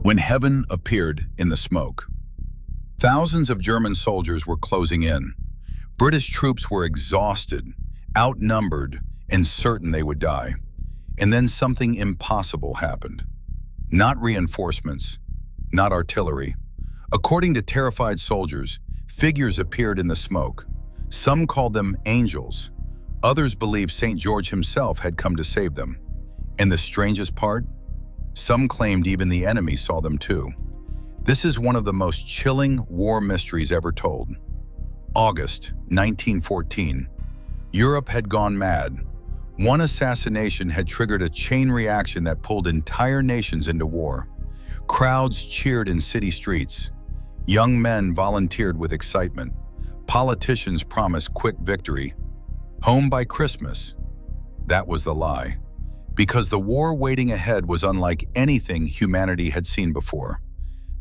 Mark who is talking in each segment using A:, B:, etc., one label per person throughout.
A: when heaven appeared in the smoke. Thousands of German soldiers were closing in. British troops were exhausted, outnumbered, and certain they would die. And then something impossible happened. Not reinforcements, not artillery. According to terrified soldiers, figures appeared in the smoke. Some called them angels. Others believed St. George himself had come to save them. And the strangest part? Some claimed even the enemy saw them too. This is one of the most chilling war mysteries ever told. August 1914. Europe had gone mad. One assassination had triggered a chain reaction that pulled entire nations into war. Crowds cheered in city streets. Young men volunteered with excitement. Politicians promised quick victory. Home by Christmas. That was the lie. Because the war waiting ahead was unlike anything humanity had seen before.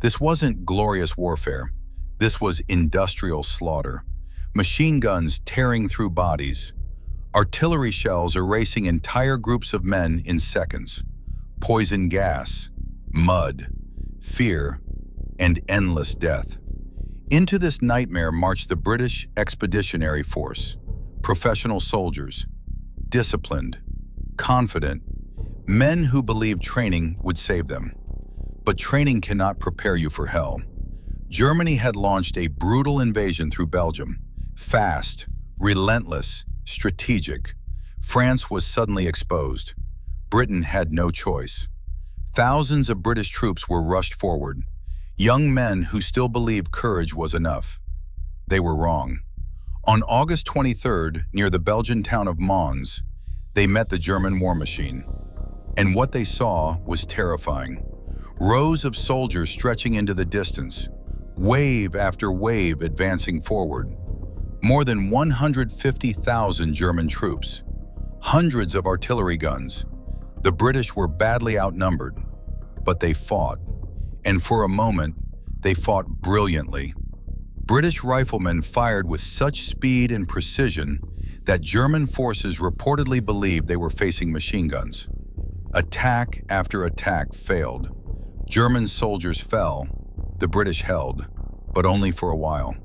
A: This wasn't glorious warfare. This was industrial slaughter. Machine guns tearing through bodies. Artillery shells erasing entire groups of men in seconds. Poison gas, mud, fear, and endless death. Into this nightmare marched the British Expeditionary Force. Professional soldiers, disciplined, confident, men who believed training would save them. But training cannot prepare you for hell. Germany had launched a brutal invasion through Belgium. Fast, relentless, strategic. France was suddenly exposed. Britain had no choice. Thousands of British troops were rushed forward. Young men who still believed courage was enough. They were wrong. On August 23rd, near the Belgian town of Mons, they met the German war machine. And what they saw was terrifying. Rows of soldiers stretching into the distance, wave after wave advancing forward. More than 150,000 German troops, hundreds of artillery guns. The British were badly outnumbered, but they fought. And for a moment, they fought brilliantly. British riflemen fired with such speed and precision that German forces reportedly believed they were facing machine guns. Attack after attack failed. German soldiers fell, the British held, but only for a while.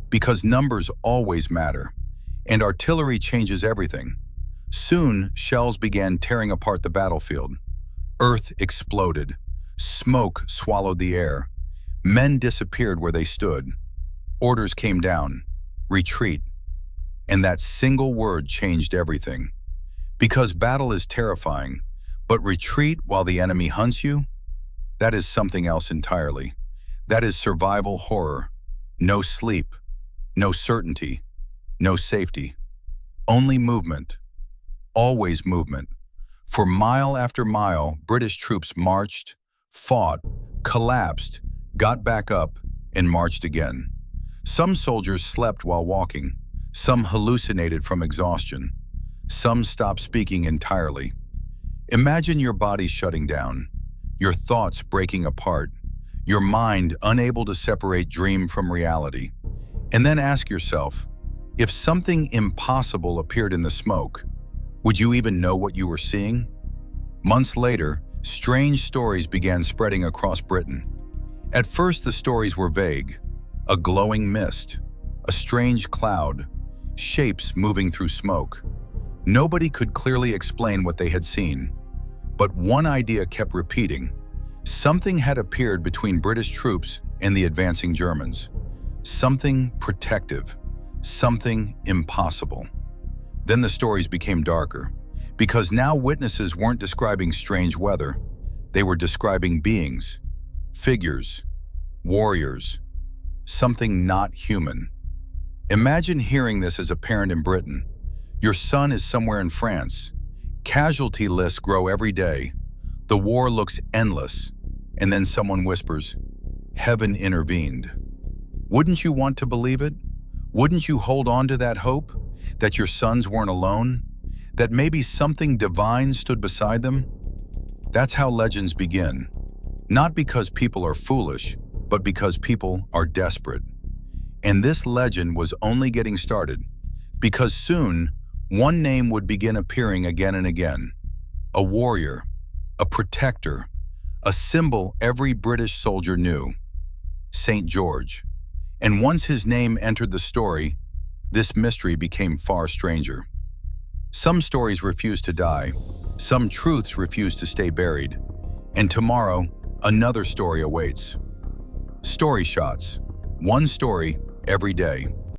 A: Because numbers always matter, and artillery changes everything. Soon, shells began tearing apart the battlefield. Earth exploded. Smoke swallowed the air. Men disappeared where they stood. Orders came down. Retreat. And that single word changed everything. Because battle is terrifying, but retreat while the enemy hunts you? That is something else entirely. That is survival horror. No sleep. No certainty. No safety. Only movement. Always movement. For mile after mile, British troops marched, fought, collapsed, got back up, and marched again. Some soldiers slept while walking. Some hallucinated from exhaustion. Some stopped speaking entirely. Imagine your body shutting down, your thoughts breaking apart, your mind unable to separate dream from reality. And then ask yourself, if something impossible appeared in the smoke, would you even know what you were seeing? Months later, strange stories began spreading across Britain. At first, the stories were vague. A glowing mist, a strange cloud, shapes moving through smoke. Nobody could clearly explain what they had seen. But one idea kept repeating. Something had appeared between British troops and the advancing Germans. Something protective, something impossible. Then the stories became darker, because now witnesses weren't describing strange weather. They were describing beings, figures, warriors, something not human. Imagine hearing this as a parent in Britain. Your son is somewhere in France. Casualty lists grow every day. The war looks endless. And then someone whispers, "Heaven intervened." Wouldn't you want to believe it? Wouldn't you hold on to that hope? That your sons weren't alone? That maybe something divine stood beside them? That's how legends begin. Not because people are foolish, but because people are desperate. And this legend was only getting started, because soon, one name would begin appearing again and again. A warrior, a protector, a symbol every British soldier knew, St. George. And once his name entered the story, this mystery became far stranger. Some stories refuse to die, some truths refuse to stay buried, and tomorrow, another story awaits. Story Shots, one story every day.